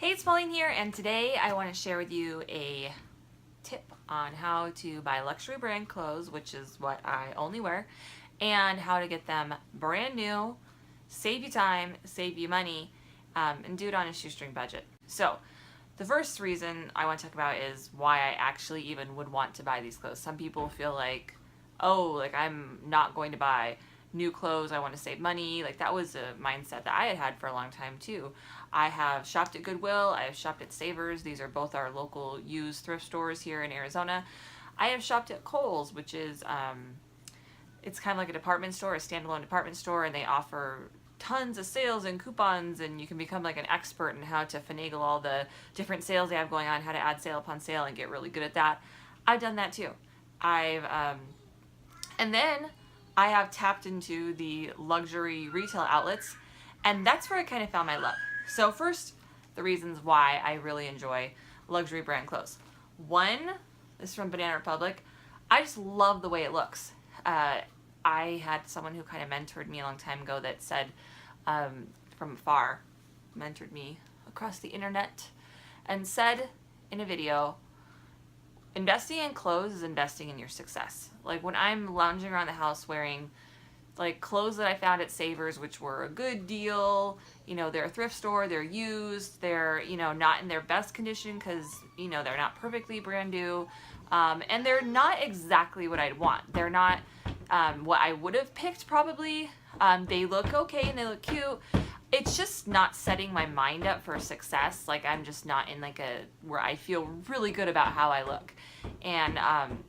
Hey, it's Pauline here, and today I want to share with you a tip on how to buy luxury brand clothes, which is what I only wear, and how to get them brand new, save you time, save you money, and do it on a shoestring budget. So, the first reason I want to talk about is why I actually even would want to buy these clothes. Some people feel like, oh, like I'm not going to buy new clothes, I want to save money. Like that was a mindset that I had had for a long time too. I have shopped at Goodwill, I have shopped at Savers. These are both our local used thrift stores here in Arizona. I have shopped at Kohl's, which is it's kind of like a department store, a standalone department store, and they offer tons of sales and coupons, and you can become like an expert in how to finagle all the different sales they have going on, how to add sale upon sale and get really good at that. I've done that too. And then I have tapped into the luxury retail outlets, and that's where I kind of found my love. So first, the reasons why I really enjoy luxury brand clothes. One, this is from Banana Republic. I just love the way it looks. I had someone who kind of mentored me a long time ago that said, from afar, mentored me across the internet, and said in a video, investing in clothes is investing in your success. Like when I'm lounging around the house wearing like clothes that I found at Savers, which were a good deal, they're a thrift store, they're used, they're, not in their best condition because, they're not perfectly brand new, and they're not exactly what I'd want. They're not what I would have picked probably. They look okay and they look cute. It's just not setting my mind up for success. Like I'm just not in like where I feel really good about how I look. And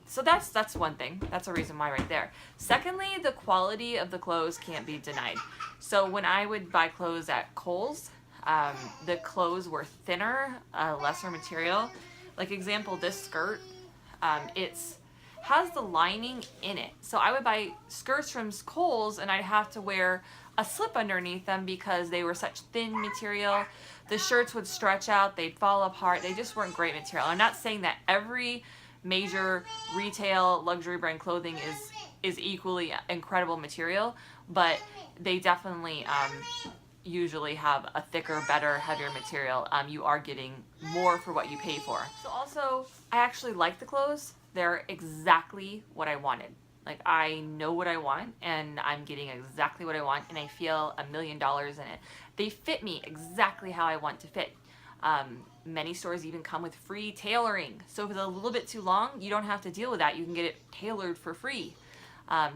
so that's one thing. That's a reason why right there. Secondly, the quality of the clothes can't be denied. So when I would buy clothes at Kohl's, the clothes were thinner, lesser material. Like example, this skirt, it's has the lining in it. So I would buy skirts from Kohl's and I'd have to wear a slip underneath them because they were such thin material. The shirts would stretch out, they'd fall apart. They just weren't great material. I'm not saying that every major retail luxury brand clothing is equally incredible material, but they definitely usually have a thicker, better, heavier material. You are getting more for what you pay for. So also, I actually like the clothes. They're exactly what I wanted. Like I know what I want and I'm getting exactly what I want and I feel $1 million in it. They fit me exactly how I want to fit. Many stores even come with free tailoring. So if it's a little bit too long, you don't have to deal with that. You can get it tailored for free.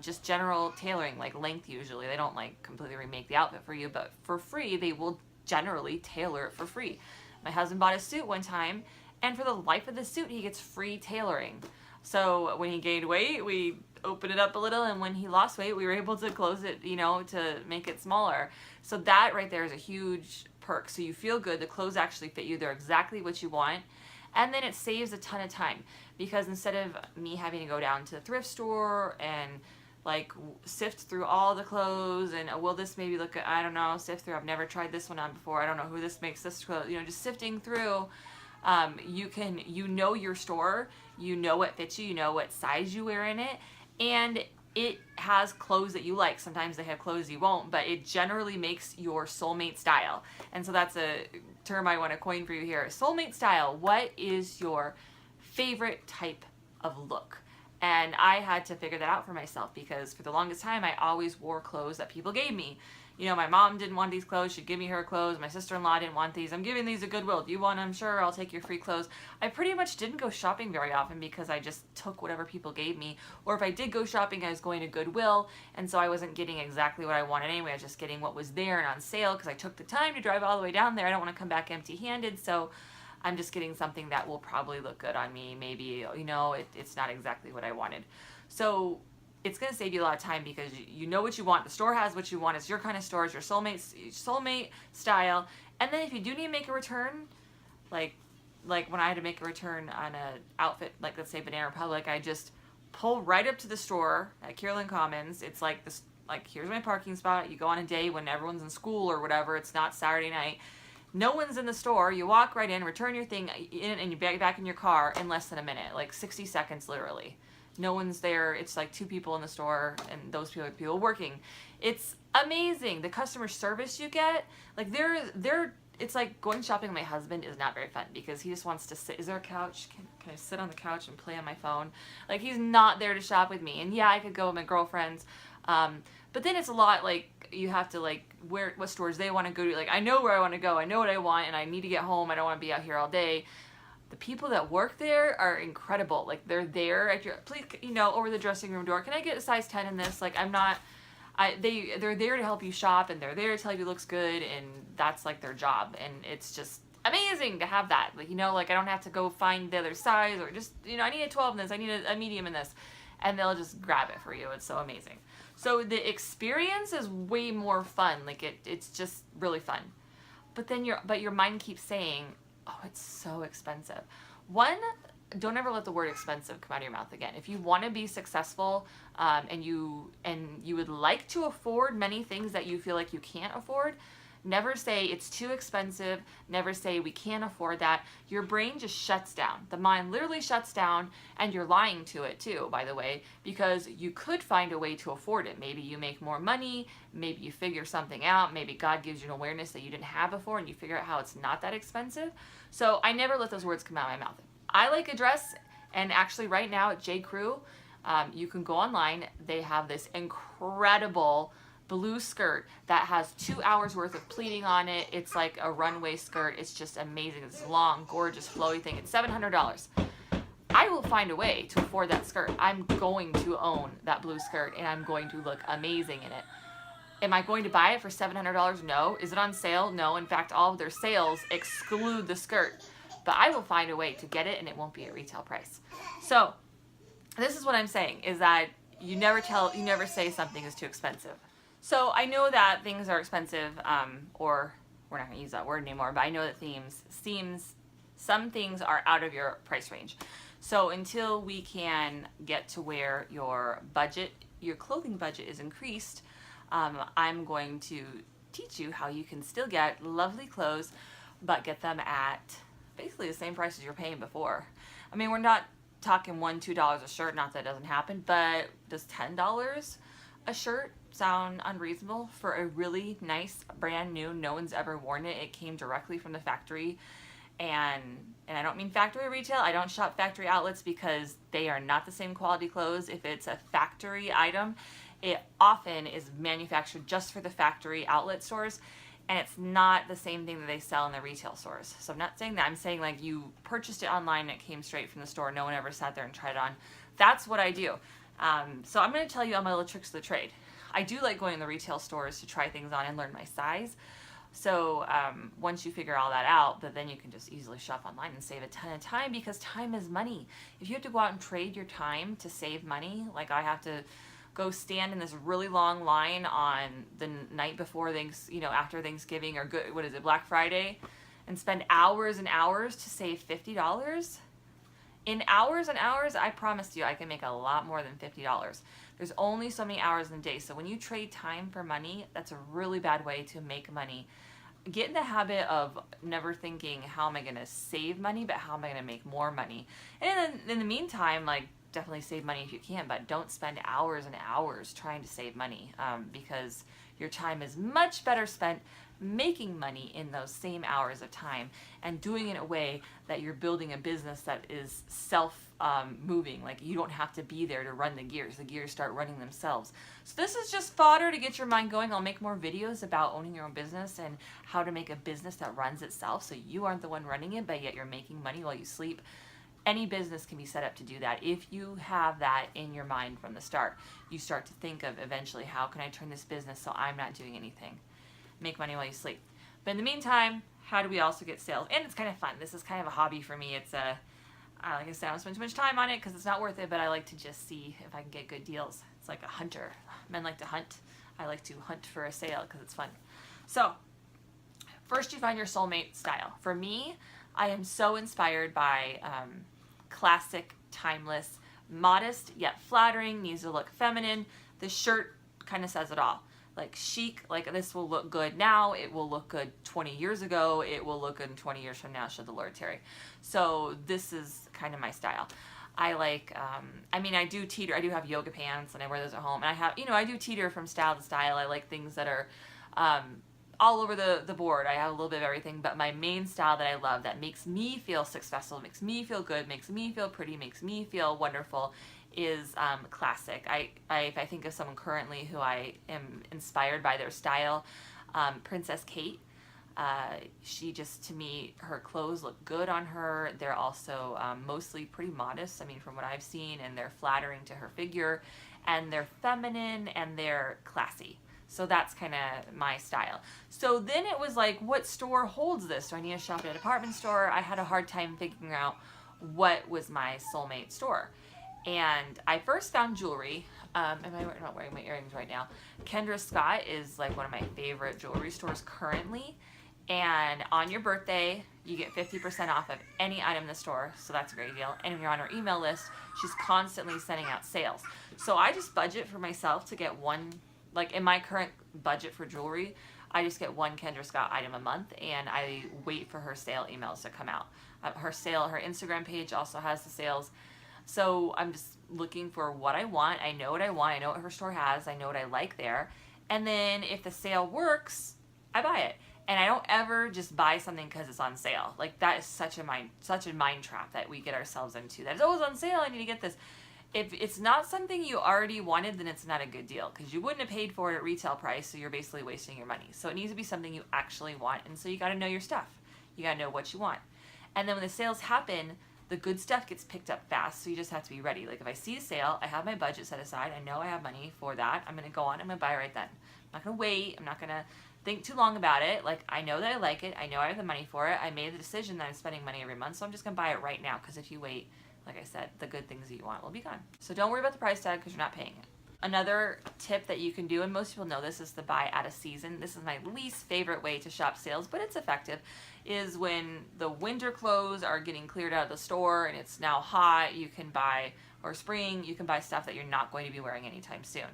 Just general tailoring, like length usually. They don't like completely remake the outfit for you, but for free, they will generally tailor it for free. My husband bought a suit one time and for the life of the suit, he gets free tailoring. So when he gained weight, we opened it up a little, and when he lost weight, we were able to close it, to make it smaller. So that right there is a huge perk. So you feel good, the clothes actually fit you, they're exactly what you want, and then it saves a ton of time because instead of me having to go down to the thrift store and like sift through all the clothes and will this maybe look, I don't know, sift through, I've never tried this one on before, I don't know who this makes this clothes, just sifting through. You can, your store, what fits you, what size you wear in it, and it has clothes that you like. Sometimes they have clothes you won't, but it generally makes your soulmate style. And so that's a term I want to coin for you here. Soulmate style. What is your favorite type of look? And I had to figure that out for myself because for the longest time I always wore clothes that people gave me. My mom didn't want these clothes, she'd give me her clothes. My sister-in-law didn't want these. I'm giving these at Goodwill. Do you want them? Sure, I'll take your free clothes. I pretty much didn't go shopping very often because I just took whatever people gave me. Or if I did go shopping, I was going to Goodwill, and so I wasn't getting exactly what I wanted anyway. I was just getting what was there and on sale because I took the time to drive all the way down there. I don't want to come back empty-handed, so I'm just getting something that will probably look good on me. Maybe, it's not exactly what I wanted. So it's going to save you a lot of time because you know what you want. The store has what you want. It's your kind of store. It's your soulmate style. And then if you do need to make a return, like when I had to make a return on an outfit, like let's say Banana Republic, I just pull right up to the store at Kierland Commons. It's like this, like here's my parking spot. You go on a day when everyone's in school or whatever. It's not Saturday night. No one's in the store. You walk right in, return your thing in, and you back in your car in less than a minute, like 60 seconds literally. No one's there. It's like 2 people in the store and those people working. It's amazing. The customer service you get, like they're it's like going shopping with my husband is not very fun because he just wants to sit. Is there a couch? Can I sit on the couch and play on my phone? Like, he's not there to shop with me. And yeah, I could go with my girlfriends. But then it's a lot, like, you have to, like, what stores they want to go to. Like, I know where I want to go. I know what I want, and I need to get home. I don't want to be out here all day. The people that work there are incredible. Like, they're there at your, please, you know, over the dressing room door. Can I get a size 10 in this? Like, I'm not, they're there to help you shop, and they're there to tell you it looks good, and that's, like, their job. And it's just amazing to have that. Like, you know, like, I don't have to go find the other size, or just, you know, I need a 12 in this. I need a medium in this. And they'll just grab it for you. It's so amazing. So the experience is way more fun. Like, it's just really fun. But then your mind keeps saying, oh, it's so expensive. One, don't ever let the word expensive come out of your mouth again. If you want to be successful, and you would like to afford many things that you feel like you can't afford, never say it's too expensive. Never say we can't afford that. Your brain just shuts down. The mind literally shuts down, and you're lying to it too, by the way, because you could find a way to afford it. Maybe you make more money. Maybe you figure something out. Maybe God gives you an awareness that you didn't have before, and you figure out how it's not that expensive. So I never let those words come out of my mouth. I like a dress, and actually right now at J. Crew, you can go online. They have this incredible blue skirt that has 2 hours worth of pleating on it. It's like a runway skirt. It's just amazing. It's long, gorgeous, flowy thing. It's $700. I will find a way to afford that skirt. I'm going to own that blue skirt, and I'm going to look amazing in it. Am I going to buy it for $700? No. Is it on sale? No. In fact, all of their sales exclude the skirt. But I will find a way to get it, and it won't be at retail price. So this is what I'm saying, is that you never say something is too expensive. So I know that things are expensive, or we're not going to use that word anymore, but I know that some things are out of your price range. So until we can get to where your clothing budget is increased, I'm going to teach you how you can still get lovely clothes, but get them at basically the same price as you're paying before. I mean, we're not talking $1, $2 a shirt, not that it doesn't happen, but does $10 a shirt sound unreasonable for a really nice, brand new, no one's ever worn it? It came directly from the factory, and I don't mean factory retail. I don't shop factory outlets because they are not the same quality clothes. If it's a factory item, it often is manufactured just for the factory outlet stores, and it's not the same thing that they sell in the retail stores. So I'm not saying that. I'm saying, like, you purchased it online and it came straight from the store. No one ever sat there and tried it on. That's what I do. So I'm going to tell you all my little tricks of the trade. I do like going in the retail stores to try things on and learn my size. So once you figure all that out, but then you can just easily shop online and save a ton of time, because time is money. If you have to go out and trade your time to save money, like I have to go stand in this really long line on the night before after Thanksgiving, or Black Friday, and spend hours and hours to save $50. In hours and hours, I promise you I can make a lot more than $50. There's only so many hours in a day. So when you trade time for money, that's a really bad way to make money. Get in the habit of never thinking, how am I going to save money, but how am I going to make more money? And then in the meantime, like, definitely save money if you can, but don't spend hours and hours trying to save money, because your time is much better spent making money in those same hours of time, and doing it in a way that you're building a business that is self-moving. Like, you don't have to be there to run the gears. The gears start running themselves. So this is just fodder to get your mind going. I'll make more videos about owning your own business and how to make a business that runs itself, so you aren't the one running it, but yet you're making money while you sleep. Any business can be set up to do that if you have that in your mind from the start. You start to think of, eventually, how can I turn this business so I'm not doing anything? Make money while you sleep. But in the meantime, how do we also get sales? And it's kind of fun. This is kind of a hobby for me. It's like I said, I don't spend too much time on it because it's not worth it, but I like to just see if I can get good deals. It's like a hunter. Men like to hunt. I like to hunt for a sale because it's fun. So first, you find your soulmate style. For me, I am so inspired by classic, timeless, modest yet flattering, needs to look feminine. The shirt kind of says it all. Like, chic, like, this will look good now, it will look good 20 years ago, it will look good 20 years from now, should the Lord tarry. So this is kind of my style. I like, I do teeter. I do have yoga pants, and I wear those at home. And I do teeter from style to style. I like things that are all over the board. I have a little bit of everything, but my main style that I love, that makes me feel successful, makes me feel good, makes me feel pretty, makes me feel wonderful, is classic. If I think of someone currently who I am inspired by their style, Princess Kate. She just, to me, her clothes look good on her. They're also mostly pretty modest, I mean, from what I've seen, and they're flattering to her figure, and they're feminine, and they're classy. So that's kind of my style. So then it was like, what store holds this? Do I need to shop at a department store? I had a hard time figuring out what was my soulmate store. And I first found jewelry. I'm not wearing my earrings right now. Kendra Scott is like one of my favorite jewelry stores currently. And on your birthday, you get 50% off of any item in the store. So that's a great deal. And if you're on her email list, she's constantly sending out sales. So I just budget for myself to get one, like in my current budget for jewelry, I just get one Kendra Scott item a month, and I wait for her sale emails to come out. Her Instagram page also has the sales. So I'm just looking for what I want. I know what I want. I know what her store has. I know what I like there. And then if the sale works, I buy it. And I don't ever just buy something because it's on sale. Like, that is such a mind trap that we get ourselves into. That is, oh, it's on sale, I need to get this. If it's not something you already wanted, then it's not a good deal, because you wouldn't have paid for it at retail price, so you're basically wasting your money. So it needs to be something you actually want, and so you got to know your stuff. You got to know what you want. And then when the sales happen, the good stuff gets picked up fast, so you just have to be ready. Like, if I see a sale, I have my budget set aside, I know I have money for that, I'm going to go on, I'm going to buy right then. I'm not going to wait, I'm not going to think too long about it. Like, I know that I like it, I know I have the money for it, I made the decision that I'm spending money every month, so I'm just going to buy it right now, because if you wait, like I said, the good things that you want will be gone. So don't worry about the price tag, because you're not paying it. Another tip that you can do, and most people know this, is to buy out of season. This is my least favorite way to shop sales, but it's effective, is when the winter clothes are getting cleared out of the store and it's now hot, you can buy, or spring, you can buy stuff that you're not going to be wearing anytime soon.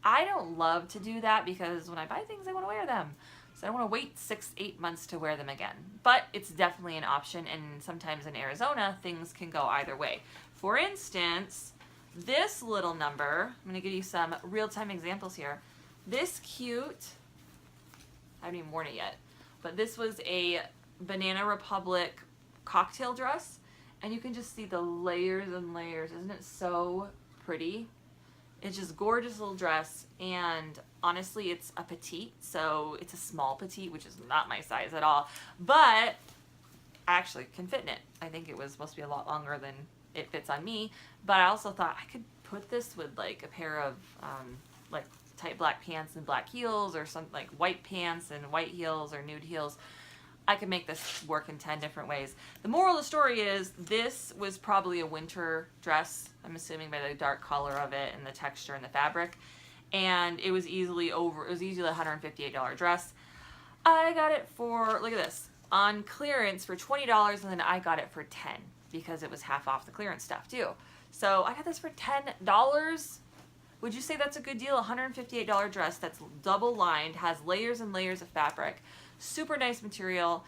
I don't love to do that, because when I buy things, I want to wear them. So I don't want to wait 6-8 months to wear them again. But it's definitely an option, and sometimes in Arizona, things can go either way. For instance, this little number, I'm going to give you some real-time examples here. This cute, I haven't even worn it yet, but this was a Banana Republic cocktail dress, and you can just see the layers and layers. Isn't it so pretty? It's just gorgeous little dress, and honestly, it's a petite, so it's a small petite, which is not my size at all, but I actually can fit in it. I think it was supposed to be a lot longer than it fits on me, but I also thought I could put this with like a pair of like tight black pants and black heels, or something like white pants and white heels or nude heels. I could make this work in 10 different ways. The moral of the story is, this was probably a winter dress, I'm assuming by the dark color of it and the texture and the fabric. And it was easily a $158 dress. I got it for, look at this, on clearance for $20, and then I got it for $10 because it was half off the clearance stuff too. So I got this for $10. Would you say that's a good deal? A $158 dress that's double lined, has layers and layers of fabric, super nice material,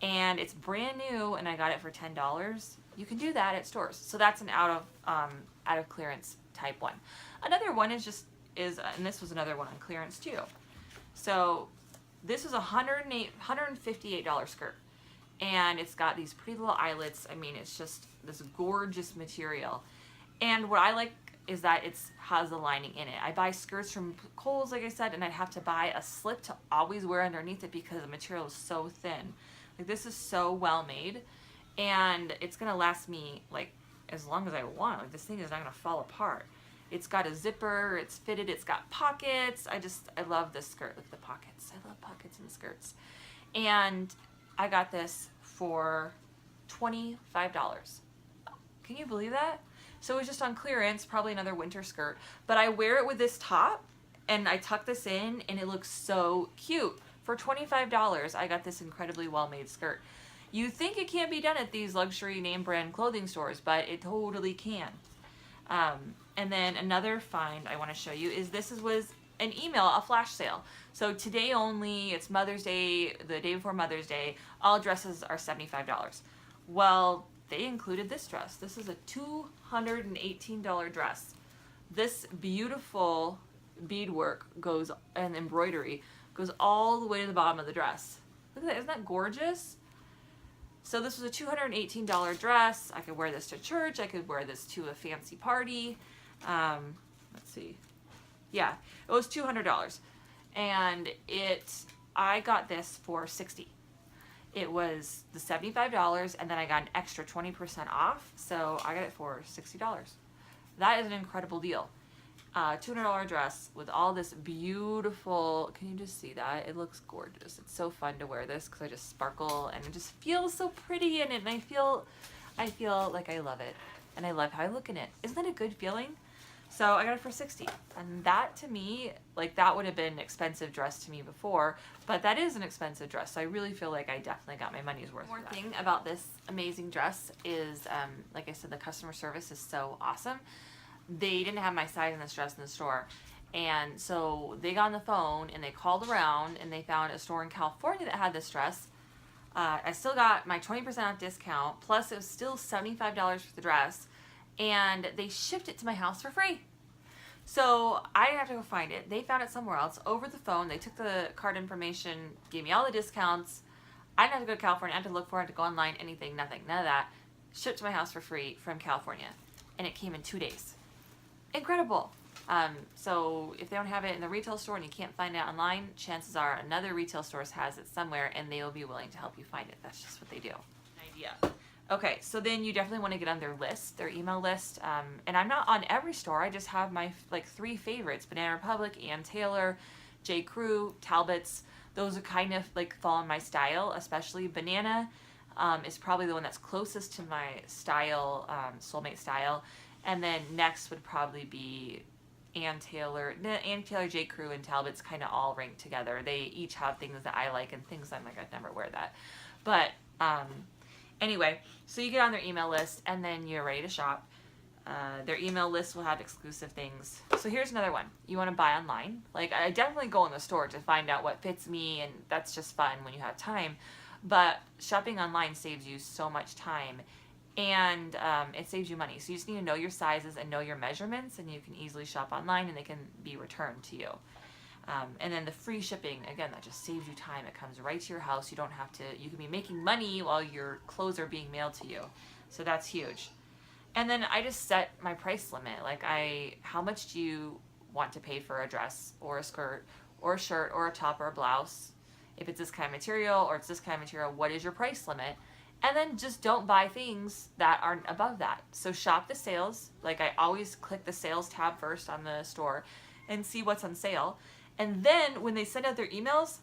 and it's brand new, and I got it for $10. You can do that at stores. So that's an out of clearance type one. Another one is and this was another one on clearance too. So this was a $158 skirt, and it's got these pretty little eyelets. I mean, it's just this gorgeous material. And what I like is that it has a lining in it. I buy skirts from Kohl's, like I said, and I'd have to buy a slip to always wear underneath it because the material is so thin. Like, this is so well made, and it's gonna last me like as long as I want. Like, this thing is not gonna fall apart. It's got a zipper, it's fitted, it's got pockets. I love this skirt. Look at the pockets. I love pockets in skirts. And I got this for $25. Can you believe that? So it was just on clearance, probably another winter skirt, but I wear it with this top, and I tuck this in, and it looks so cute. For $25, I got this incredibly well-made skirt. You think it can't be done at these luxury name brand clothing stores, but it totally can. And then another find I want to show you is was an email, a flash sale. So today only, it's Mother's Day, the day before Mother's Day, all dresses are $75. Well, they included this dress. This is a $218 dress. This beautiful beadwork and embroidery Goes all the way to the bottom of the dress. Look at that, isn't that gorgeous? So this was a $218 dress. I could wear this to church. I could wear this to a fancy party. Let's see. Yeah, it was $200. And I got this for $60. It was the $75, and then I got an extra 20% off, so I got it for $60. That is an incredible deal. $200 dress with all this beautiful, can you just see that? It looks gorgeous. It's so fun to wear this because I just sparkle, and it just feels so pretty in it, and I feel like I love it, and I love how I look in it. Isn't that a good feeling? So I got it for $60, and that to me, like, that would have been an expensive dress to me before, but that is an expensive dress, so I really feel like I definitely got my money's worth. One more thing about this amazing dress is, like I said, the customer service is so awesome. They didn't have my size in this dress in the store, and so they got on the phone and they called around and they found a store in California that had this dress. I still got my 20% off discount, plus it was still $75 for the dress, and they shipped it to my house for free. So I didn't have to go find it. They found it somewhere else over the phone. They took the card information, gave me all the discounts. I didn't have to go to California. I had to look for it, to go online, anything, nothing, none of that. Shipped to my house for free from California, and it came in 2 days. Incredible. So if they don't have it in the retail store and you can't find it online, chances are another retail store has it somewhere, and they will be willing to help you find it. That's just what they do. An idea. Okay, so then you definitely want to get on their list, their email list. And I'm not on every store. I just have my 3 favorites: Banana Republic, Ann Taylor, J. Crew, Talbot's. Those are kind of like fall in my style, especially Banana is probably the one that's closest to my style, soulmate style. And then next would probably be Ann Taylor, J. Crew, and Talbot's kind of all ranked together. They each have things that I like and things I'm like, I'd never wear that. But anyway, so you get on their email list and then you're ready to shop. Their email list will have exclusive things. So here's another one. You want to buy online. Like, I definitely go in the store to find out what fits me, and that's just fun when you have time. But shopping online saves you so much time. And it saves you money. So you just need to know your sizes and know your measurements, and you can easily shop online and they can be returned to you. And then the free shipping, again, that just saves you time. It comes right to your house. You don't have to, you can be making money while your clothes are being mailed to you. So that's huge. And then I just set my price limit. Like, how much do you want to pay for a dress or a skirt or a shirt or a top or a blouse? If it's this kind of material or it's this kind of material, what is your price limit? And then just don't buy things that aren't above that. So shop the sales. Like, I always click the sales tab first on the store and see what's on sale. And then when they send out their emails,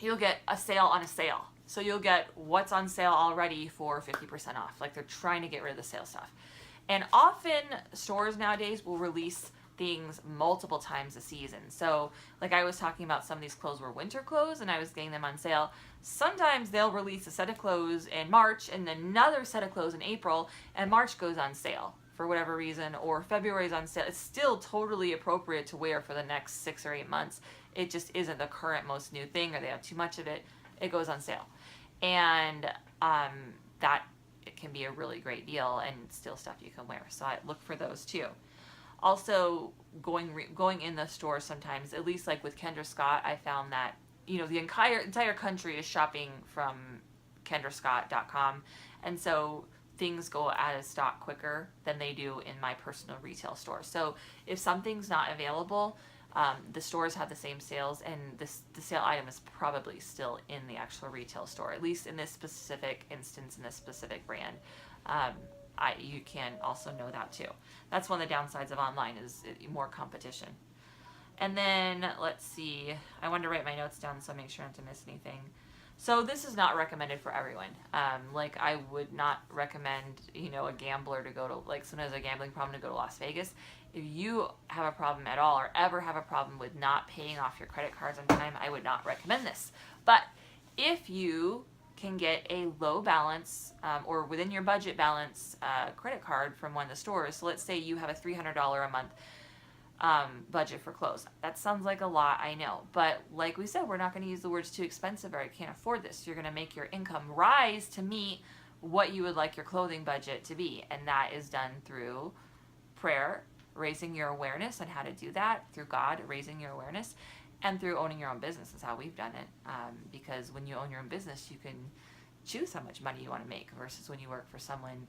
you'll get a sale on a sale. So you'll get what's on sale already for 50% off. Like, they're trying to get rid of the sale stuff. And often stores nowadays will release things multiple times a season. So like I was talking about, some of these clothes were winter clothes and I was getting them on sale. Sometimes they'll release a set of clothes in March and then another set of clothes in April, and March goes on sale for whatever reason, or February's on sale. It's still totally appropriate to wear for the next 6 or 8 months. It just isn't the current most new thing, or they have too much of it. It goes on sale. And that it can be a really great deal and still stuff you can wear. So I look for those too. Also, going in the store sometimes, at least like with Kendra Scott, I found that, you know, the entire country is shopping from kendrascott.com, and so things go out of stock quicker than they do in my personal retail store. So if something's not available, the stores have the same sales, and the sale item is probably still in the actual retail store, at least in this specific instance, in this specific brand. You can also know that too. That's one of the downsides of online, is more competition. And then, let's see, I wanted to write my notes down so I make sure not to miss anything. So this is not recommended for everyone. Like, I would not recommend, you know, a gambler to go to, like, someone has a gambling problem, to go to Las Vegas. If you have a problem at all, or ever have a problem with not paying off your credit cards on time, I would not recommend this. But if you can get a low balance or within your budget balance credit card from one of the stores, so let's say you have a $300 a month budget for clothes. That sounds like a lot, I know, but like we said, we're not going to use the words too expensive or I can't afford this. You're going to make your income rise to meet what you would like your clothing budget to be, and that is done through prayer, raising your awareness on how to do that, through God raising your awareness, And through owning your own business is how we've done it. Because when you own your own business, you can choose how much money you want to make versus when you work for someone,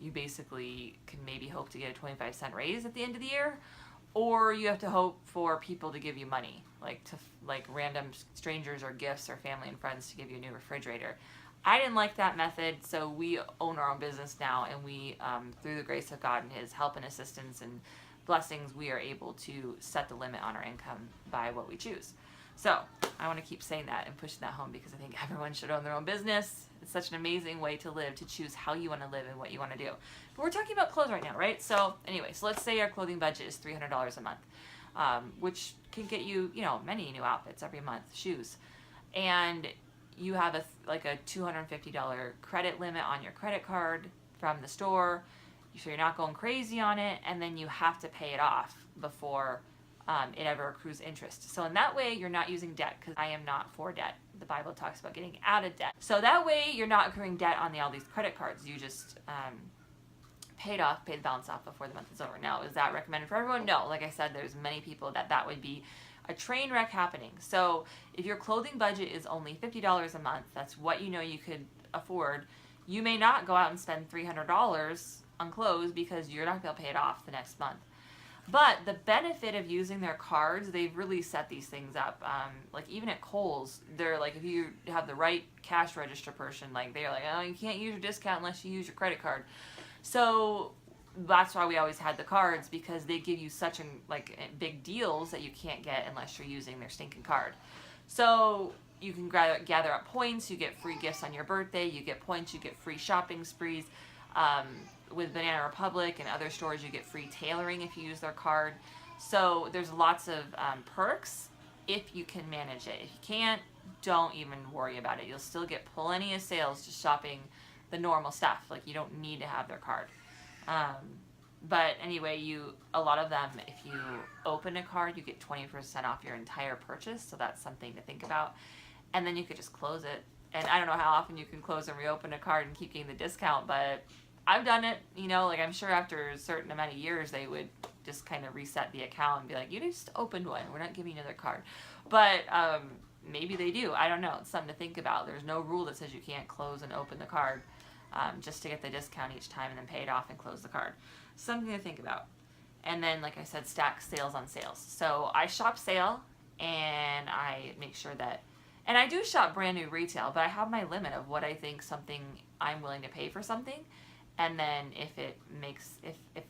you basically can maybe hope to get a 25-cent raise at the end of the year, or you have to hope for people to give you money, like random strangers or gifts or family and friends to give you a new refrigerator. I didn't like that method, so we own our own business now, and we, through the grace of God and His help and assistance and blessings, we are able to set the limit on our income by what we choose. So I want to keep saying that and pushing that home because I think everyone should own their own business. It's such an amazing way to live, to choose how you want to live and what you want to do. But we're talking about clothes right now, right? So anyway, so let's say our clothing budget is $300 a month, which can get you, many new outfits every month, shoes. And you have a $250 credit limit on your credit card from the store, so you're not going crazy on it, and then you have to pay it off before it ever accrues interest. So in that way, you're not using debt, because I am not for debt. The Bible talks about getting out of debt. So that way, you're not accruing debt on all these credit cards. You just pay the balance off before the month is over. Now, is that recommended for everyone? No. Like I said, there's many people that would be a train wreck happening. So if your clothing budget is only $50 a month, that's what you could afford, you may not go out and spend $300 on clothes because you're not going to be able to pay it off the next month. But the benefit of using their cards, they've really set these things up. Like even at Kohl's, they're like, if you have the right cash register person, like they're like, oh, you can't use your discount unless you use your credit card. So that's why we always had the cards, because they give you such big deals that you can't get unless you're using their stinking card. So you can gather up points, you get free gifts on your birthday, you get points, you get free shopping sprees. With Banana Republic and other stores, you get free tailoring if you use their card. So there's lots of perks if you can manage it. If you can't, don't even worry about it. You'll still get plenty of sales just shopping the normal stuff. Like, you don't need to have their card. But anyway, a lot of them, if you open a card, you get 20% off your entire purchase. So that's something to think about. And then you could just close it. And I don't know how often you can close and reopen a card and keep getting the discount, but I've done it, I'm sure after a certain amount of years, they would just kind of reset the account and be like, you just opened one, we're not giving you another card. But maybe they do. I don't know. It's something to think about. There's no rule that says you can't close and open the card just to get the discount each time and then pay it off and close the card. Something to think about. And then, like I said, stack sales on sales. So I shop sale, and I make sure that, and I do shop brand new retail, but I have my limit of what I think I'm willing to pay for something. And then if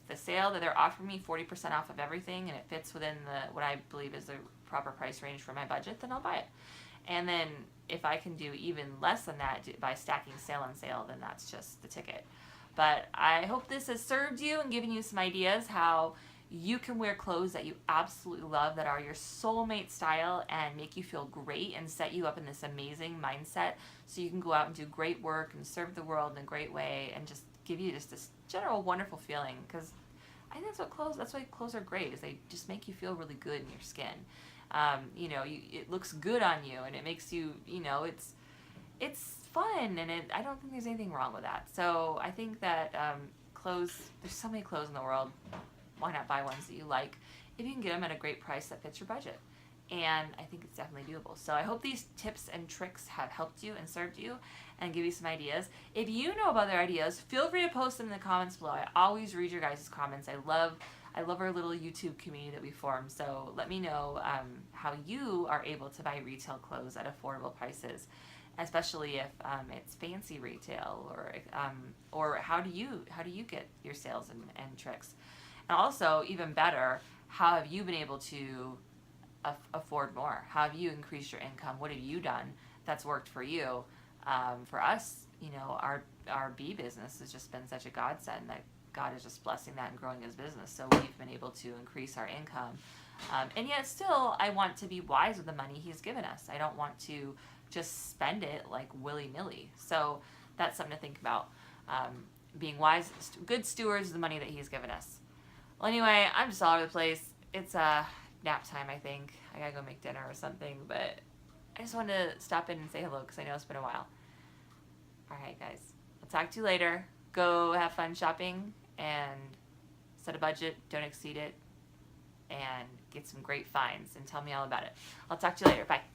the sale that they're offering me 40% off of everything and it fits within what I believe is the proper price range for my budget, then I'll buy it. And then if I can do even less than that by stacking sale on sale, then that's just the ticket. But I hope this has served you and given you some ideas how you can wear clothes that you absolutely love, that are your soulmate style, and make you feel great and set you up in this amazing mindset so you can go out and do great work and serve the world in a great way and just give you just this general wonderful feeling. Because I think that's why clothes are great, is they just make you feel really good in your skin. It looks good on you, and it makes you, it's fun, and I don't think there's anything wrong with that. So I think that clothes, there's so many clothes in the world. Why not buy ones that you like if you can get them at a great price that fits your budget? And I think it's definitely doable. So I hope these tips and tricks have helped you and served you and give you some ideas. If you know of other ideas, feel free to post them in the comments below. I always read your guys' comments. I love our little YouTube community that we form. So let me know how you are able to buy retail clothes at affordable prices, especially if it's fancy retail, or how do you get your sales and tricks? And also, even better, how have you been able to afford more? How have you increased your income? What have you done that's worked for you? For us, our bee business has just been such a godsend that God is just blessing that and growing His business. So we've been able to increase our income. And yet still, I want to be wise with the money He's given us. I don't want to just spend it like willy-nilly. So that's something to think about. Being wise, good stewards of the money that He's given us. Well, anyway, I'm just all over the place. It's nap time, I think. I gotta go make dinner or something, but I just wanted to stop in and say hello because I know it's been a while. Alright, guys. I'll talk to you later. Go have fun shopping and set a budget. Don't exceed it. And get some great finds and tell me all about it. I'll talk to you later. Bye.